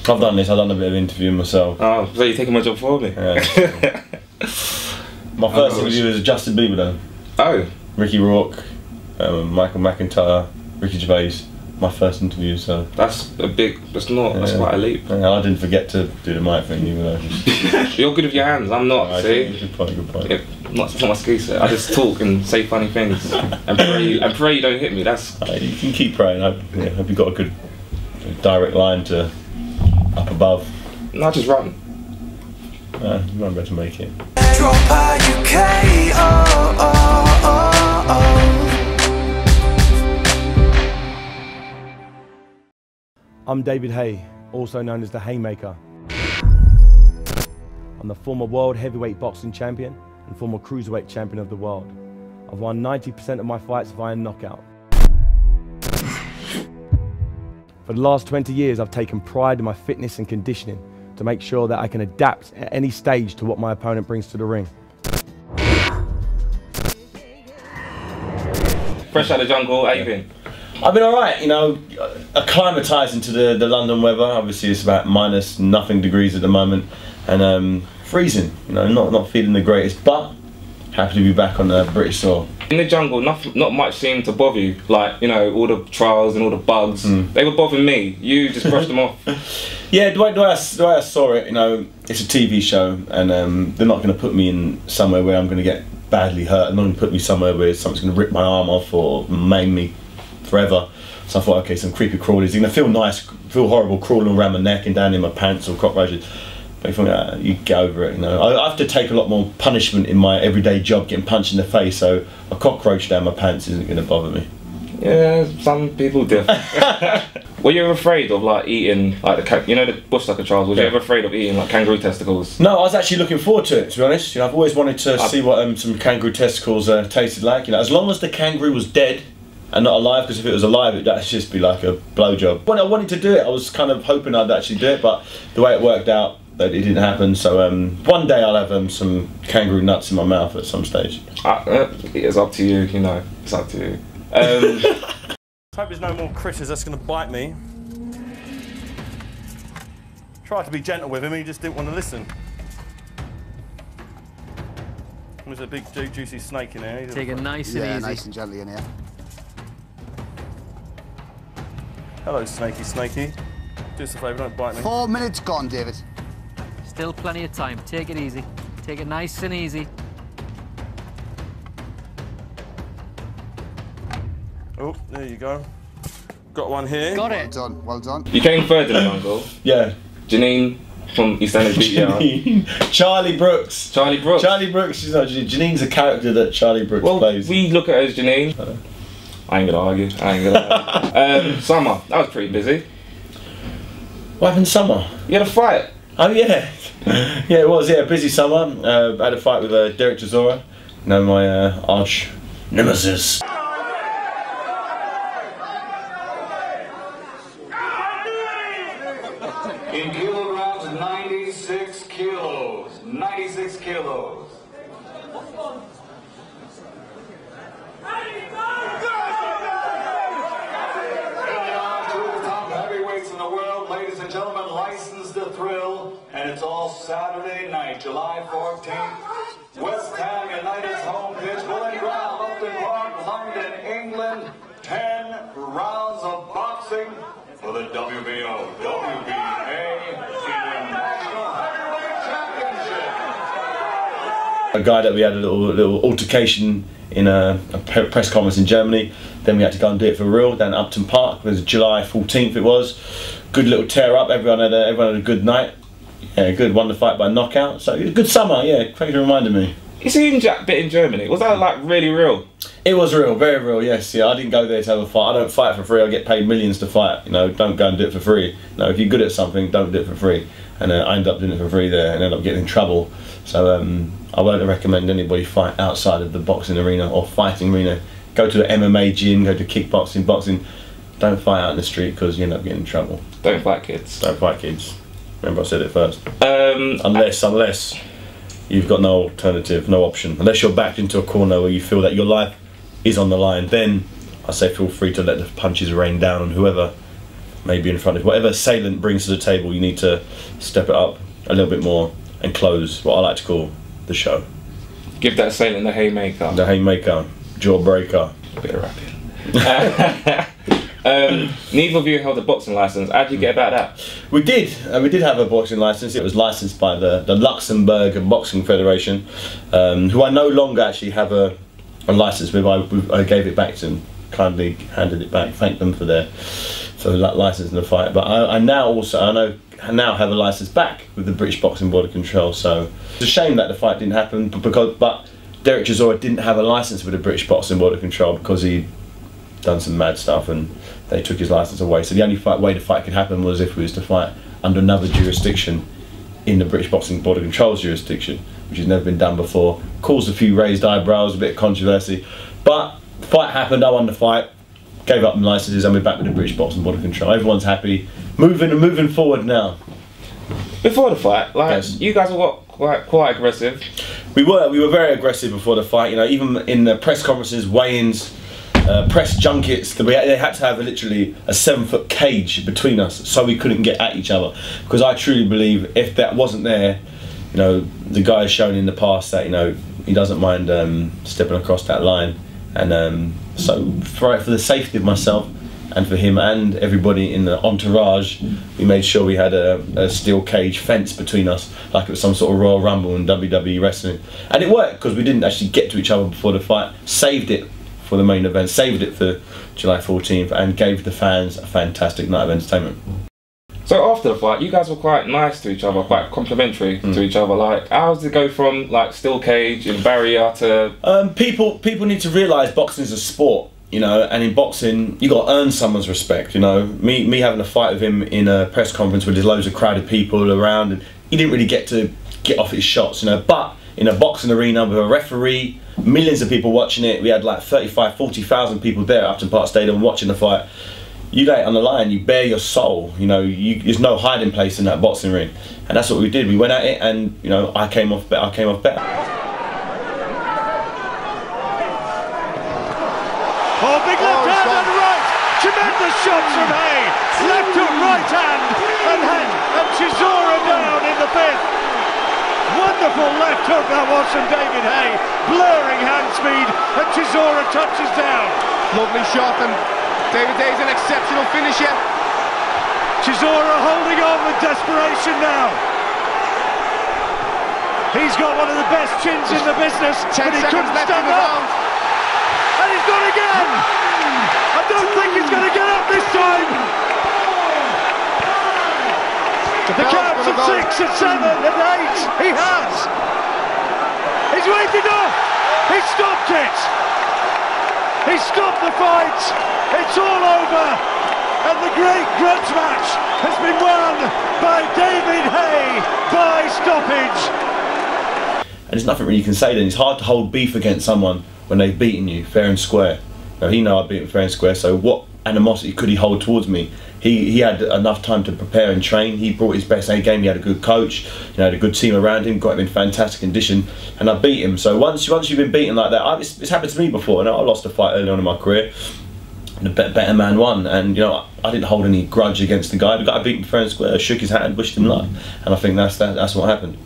I've done this. I've done a bit of interviewing myself. Oh, so you're taking my job for me? Yeah. My first interview was Justin Bieber though. Oh. Ricky Rourke, Michael McIntyre, Ricky Gervais. My first interview, so that's a big. That's not. That's quite a leap. Yeah, I didn't forget to do the mic thing either. You're good with your hands. I'm not. Right, see. Good point. Good point. Yeah, not my skill set. I just talk and say funny things and pray you don't hit me. That's. You can keep praying. I hope you got a good direct line to up above. No, just run. You might better make it. Dropout UK. Oh, oh, oh, oh. I'm David Haye, also known as the Haymaker. I'm the former world heavyweight boxing champion and former cruiserweight champion of the world. I've won 90% of my fights via knockout. For the last 20 years, I've taken pride in my fitness and conditioning to make sure that I can adapt at any stage to what my opponent brings to the ring. Fresh out of the jungle, how you been? I've been alright, you know, acclimatising into the London weather. Obviously it's about minus nothing degrees at the moment and freezing, you know, not feeling the greatest, but happy to be back on the British soil. In the jungle, not much seemed to bother you, like, you know, all the trials and all the bugs. They were bothering me, you just brushed them off. Yeah, the way I saw it, you know, it's a TV show and they're not going to put me in somewhere where I'm going to get badly hurt. They're not going to put me somewhere where something's going to rip my arm off or maim me forever. So I thought, okay, some creepy crawlies. You're gonna feel nice, feel horrible crawling around my neck and down in my pants or cockroaches. But you get over it, you know. I have to take a lot more punishment in my everyday job, getting punched in the face. So a cockroach down my pants isn't gonna bother me. Yeah, some people do. Were you ever afraid of like eating like the bush sucker trials? Was you ever afraid of eating like kangaroo testicles? No, I was actually looking forward to it. To be honest, you know, I've always wanted to see what some kangaroo testicles tasted like. You know, as long as the kangaroo was dead and not alive, because if it was alive it'd actually just be like a blowjob. When I wanted to do it, I was kind of hoping I'd actually do it, but the way it worked out, it didn't happen. So one day I'll have some kangaroo nuts in my mouth at some stage. It's up to you, you know. It's up to you. Hope there's no more critters that's going to bite me. Tried to be gentle with him, he just didn't want to listen. There's a big juicy snake in there. Take it nice and easy. Yeah, nice and gently in here. Hello, Snakey. Do us a favour, don't bite me. 4 minutes gone, David. Still plenty of time. Take it easy. Take it nice and easy. Oh, there you go. Got one here. Got Well it. done, well done. You came third in the jungle. Yeah. Janine from East End beat you. Charlie Brooks. Charlie Brooks. Charlie Brooks. You know, Janine's a character that Charlie Brooks plays. We look at her as Janine. I ain't gonna argue. Summer, that was pretty busy. What happened summer? You had a fight. Oh yeah. Yeah, it was. Yeah, busy summer. I had a fight with Derek Chisora. You know, my arch nemesis. In kilograms, 96 kilos. 96 kilos. Ladies and gentlemen, license the thrill, and it's all Saturday night, July 14th. West Ham United's home pitch, Willing Ground, Upton Park, London, England. 10 rounds of boxing for the WBO, WBA International Heavyweight Championship. A guy that we had a little altercation in a press conference in Germany. Then we had to go and do it for real down at Upton Park. It was July 14th. It was good little tear up. Everyone had a good night. Yeah, good. Won the fight by knockout. So it was a good summer. Yeah, thank you for reminding me. You seen Jack bit in Germany? Was that like really real? It was real, very real. Yes, yeah. I didn't go there to have a fight. I don't fight for free. I get paid millions to fight. You know, don't go and do it for free. No, if you're good at something, don't do it for free. And I ended up doing it for free there, and ended up getting in trouble. So I won't recommend anybody fight outside of the boxing arena or fighting arena. Go to an MMA gym, go to kickboxing, boxing. Don't fight out in the street because you end up getting in trouble. Don't fight kids. Don't fight kids. Remember I said it first. Unless you've got no alternative, no option. Unless you're backed into a corner where you feel that your life is on the line, then I say feel free to let the punches rain down on whoever maybe in front of whatever assailant brings to the table. You need to step it up a little bit more and close what I like to call the show. Give that assailant the haymaker. The haymaker, jawbreaker. A bit of rapping. Neither of you held a boxing license. How did you get about that? We did have a boxing license. It was licensed by the Luxembourg Boxing Federation, who I no longer actually have a license with. I gave it back to them, kindly handed it back, thanked them for licensing the fight. But I now have a license back with the British Boxing Board of Control. So it's a shame that the fight didn't happen, but Derek Chisora didn't have a license with the British Boxing Board of Control because he done some mad stuff and they took his license away. So the only way the fight could happen was if we was to fight under another jurisdiction in the British Boxing Board of Control's jurisdiction, which has never been done before. Caused a few raised eyebrows, a bit of controversy, but the fight happened. I won the fight, gave up the licenses, and we're back with the British Boxing Board of Control. Everyone's happy, moving forward now. Before the fight, Yes. You guys were quite aggressive. We were very aggressive before the fight. You know, even in the press conferences, weigh-ins, press junkets, they had to have literally a 7-foot cage between us so we couldn't get at each other. Because I truly believe if that wasn't there, you know, the guy has shown in the past that, you know, he doesn't mind stepping across that line. And so for the safety of myself and for him and everybody in the entourage, we made sure we had a steel cage fence between us, like it was some sort of Royal Rumble in WWE wrestling. And it worked because we didn't actually get to each other before the fight. Saved it for the main event, saved it for July 14th, and gave the fans a fantastic night of entertainment. So after the fight, you guys were quite nice to each other, quite complimentary to each other. Like, how does it go from like steel cage and barrier to? People need to realise boxing is a sport, you know, and in boxing you got to earn someone's respect. You know, me having a fight with him in a press conference where there's loads of crowded people around, and he didn't really get to get off his shots, you know. But in a boxing arena with a referee, millions of people watching it, we had like 40,000 people there at Upton Park Stadium watching the fight. You lay it on the line, you bare your soul, you know, there's no hiding place in that boxing ring. And that's what we did. We went at it and, you know, I came off better. Oh, big left hand and right! Tremendous shots from Haye! Left hook, right hand, and Chisora down in the fifth. Wonderful left hook that was from David Haye. Blurring hand speed, and Chisora touches down. Lovely shot, and David Haye's an exceptional finisher. Chisora holding on with desperation now. He's got one of the best chins in the business, but he couldn't stand up. And he's gone again! I don't think he's going to get up this time! The counts at 6, at 7, at 8, he has! He's waiting off! He stopped it! He stopped the fight! It's all over! And the great grudge match has been won by David Haye by stoppage! And there's nothing really you can say then. It's hard to hold beef against someone when they've beaten you fair and square. Now, he know I beat him fair and square, so what animosity could he hold towards me? He had enough time to prepare and train. He brought his best A game. He had a good coach, you know, had a good team around him, got him in fantastic condition, and I beat him. So once you've been beaten like that, it's happened to me before. And I lost a fight early on in my career, and the better man won. And you know, I didn't hold any grudge against the guy. The guy beat him fair and square, shook his hand, wished him luck, and I think that's what happened.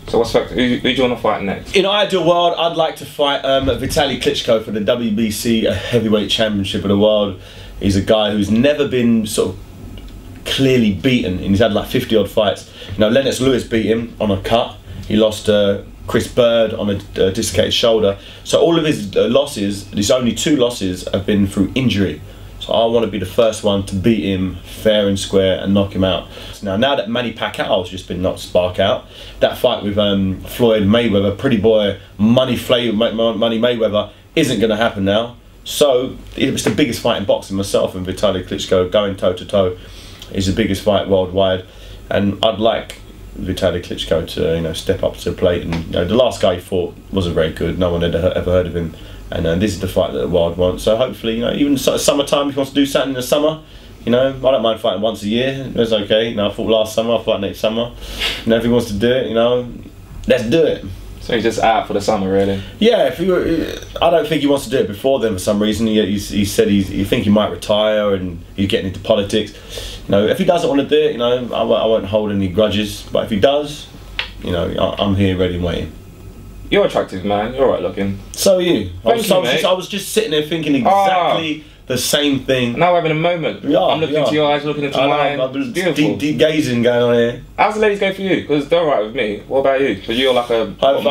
So who do you want to fight next? In an ideal world, I'd like to fight Vitali Klitschko for the WBC Heavyweight Championship of the world. He's a guy who's never been sort of clearly beaten, and he's had like 50 odd fights. You know, Lennox Lewis beat him on a cut. He lost Chris Bird on a dislocated shoulder. So all of his losses, his only 2 losses, have been through injury. So I want to be the first one to beat him fair and square and knock him out. Now that Manny Pacquiao's just been knocked spark out, that fight with Floyd Mayweather, pretty boy, Money Mayweather, isn't going to happen now. So it's the biggest fight in boxing. Myself and Vitali Klitschko going toe to toe is the biggest fight worldwide, and I'd like Vitali Klitschko to, you know, step up to the plate. And you know, the last guy he fought wasn't very good. No one had ever heard of him. And this is the fight that the world wants. So hopefully, you know, even summertime, if he wants to do something in the summer, you know, I don't mind fighting once a year. It's okay. You know, I fought last summer, I fight next summer. You know, if he wants to do it, you know, let's do it. So he's just out for the summer, really? Yeah, I don't think he wants to do it before then for some reason. He said he think he might retire and he's getting into politics. You know, if he doesn't want to do it, you know, I won't hold any grudges. But if he does, you know, I'm here ready and waiting. You're attractive, man. You're alright looking. So are you. Thank you, I was just sitting there thinking exactly the same thing. Now we're having a moment. I'm looking into your eyes, looking into mine. It's beautiful. Deep gazing going on here. How's the ladies go for you? Because they're alright with me. What about you? Because you're like a... I've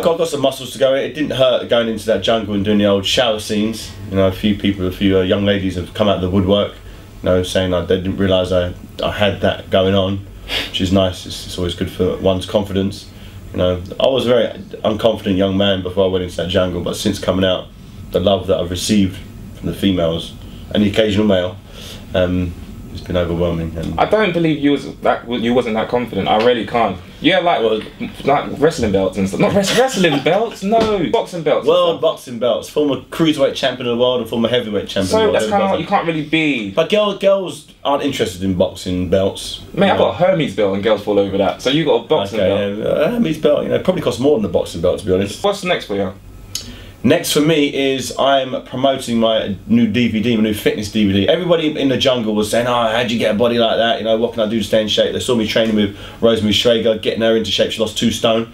got some muscles to go. It didn't hurt going into that jungle and doing the old shower scenes. You know, a few young ladies have come out of the woodwork, you know, saying they didn't realise I had that going on, which is nice. It's always good for one's confidence. You know, I was a very unconfident young man before I went into that jungle, but since coming out, the love that I've received from the females and the occasional male, it's been overwhelming. And I don't believe you wasn't that confident. I really can't. You had like wrestling belts and stuff. Not wrestling belts, no, boxing belts. World boxing belts, former cruiserweight champion of the world and former heavyweight champion. So that's kind of like, you can't really be. But girls aren't interested in boxing belts. Mate, I've got a Hermes belt and girls fall over that. So you got a boxing belt. Yeah, Hermes belt. You know, probably costs more than a boxing belt, to be honest. What's next for you? Next for me is I'm promoting my new DVD, my new fitness DVD. Everybody in the jungle was saying, "Oh, how'd you get a body like that? You know, what can I do to stay in shape?" They saw me training with Rosemary Schrager, getting her into shape. She lost 2 stone.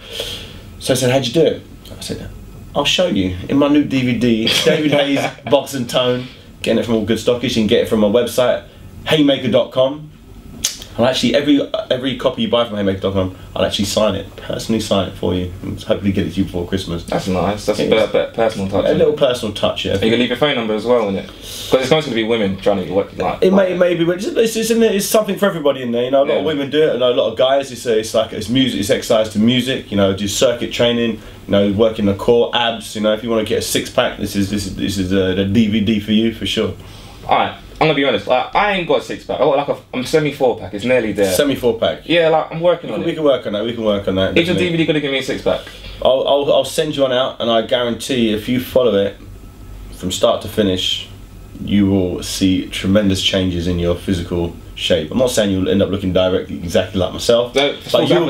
So I said, "How'd you do it?" I said, "I'll show you in my new DVD, David Haye's Box and Tone." Getting it from all good stockish. You can get it from my website, haymaker.com. I'll actually, every copy you buy from haymaker.com, I'll actually personally sign it for you, and hopefully get it to you before Christmas. That's nice. That's a bit personal touch. A little personal touch, yeah. And you can leave your phone number as well, isn't it? Because it's going to be women trying to work like. It may be, but it's something for everybody in there. You know, a lot of women do it. I know a lot of guys. It's music. It's exercise to music. You know, do circuit training. You know, working the core, abs. You know, if you want to get a 6-pack, this is the DVD for you for sure. All right. I'm gonna be honest, like, I ain't got a 6-pack. I got like I'm semi-4-pack. It's nearly there. Semi-4-pack. Yeah, like I'm working on it. We can work on that. Is your DVD gonna give me a 6-pack? I'll send you one out, and I guarantee if you follow it from start to finish, you will see tremendous changes in your physical shape. I'm not saying you'll end up looking directly exactly like myself, but you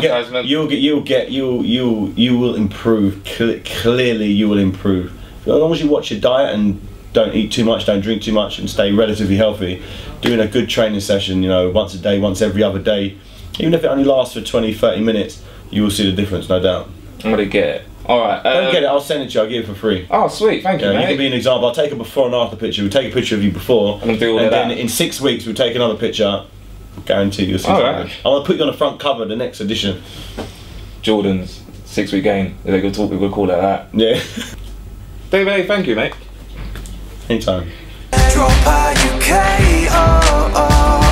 will improve. Clearly, you will improve as long as you watch your diet and don't eat too much, don't drink too much, and stay relatively healthy. Doing a good training session, you know, once a day, once every other day, even if it only lasts for 20-30 minutes, you will see the difference, no doubt. I'm gonna get it. Alright. Don't get it, I'll send it to you, I'll give it for free. Oh, sweet, thank you, mate. You can be an example. I'll take a before and after picture. We'll take a picture of you before, and then in 6 weeks we'll take another picture. Guarantee you'll see something. I'm gonna put you on the front cover of the next edition. Jordan's 6-week game. If they could talk, we would call it that. Yeah. David Haye, thank you, mate. Anytime. Dropout UK, oh, oh.